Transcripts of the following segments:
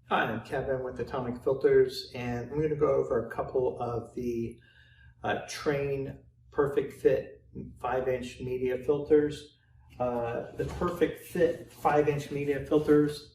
Hi, I'm Kevin with Atomic Filters, and I'm going to go over a couple of the Trane Perfect Fit 5-inch media filters. The Perfect Fit 5-inch media filters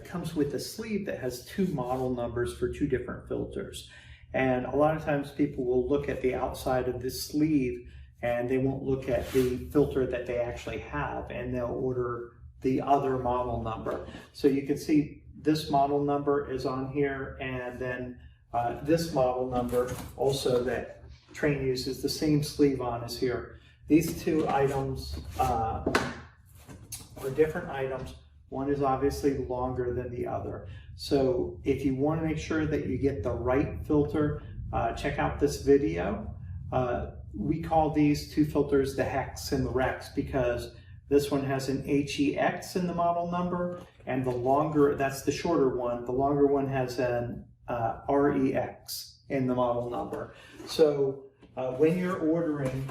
comes with a sleeve that has two model numbers for two different filters. And a lot of times people will look at the outside of this sleeve and they won't look at the filter that they actually have, and they'll order the other model number. So you can see this model number is on here, and then this model number also that Trane uses the same sleeve on is here. These two items are different items. One is obviously longer than the other. So if you want to make sure that you get the right filter, check out this video. We call these two filters the Hex and the Rex because this one has an HEX in the model number, and the longer, that's the shorter one, the longer one has an REX in the model number. So when you're ordering,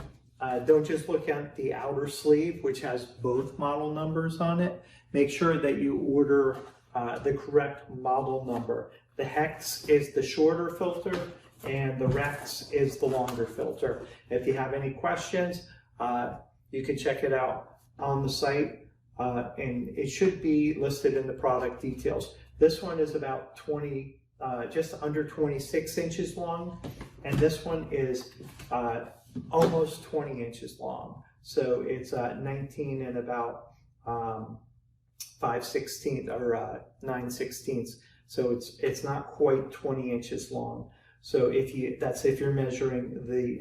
don't just look at the outer sleeve, which has both model numbers on it. Make sure that you order the correct model number. The Hex is the shorter filter, and the Rex is the longer filter. If you have any questions, you can check it out on the site, and it should be listed in the product details. This one is about just under 26 inches long, and this one is almost 20 inches long. So it's 19 and about 5/16 or 9/16. So it's not quite 20 inches long. So if you're measuring the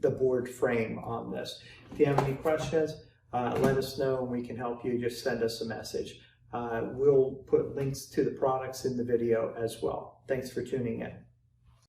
board frame on this. If you have any questions, let us know and we can help you. Just send us a message. We'll put links to the products in the video as well. Thanks for tuning in.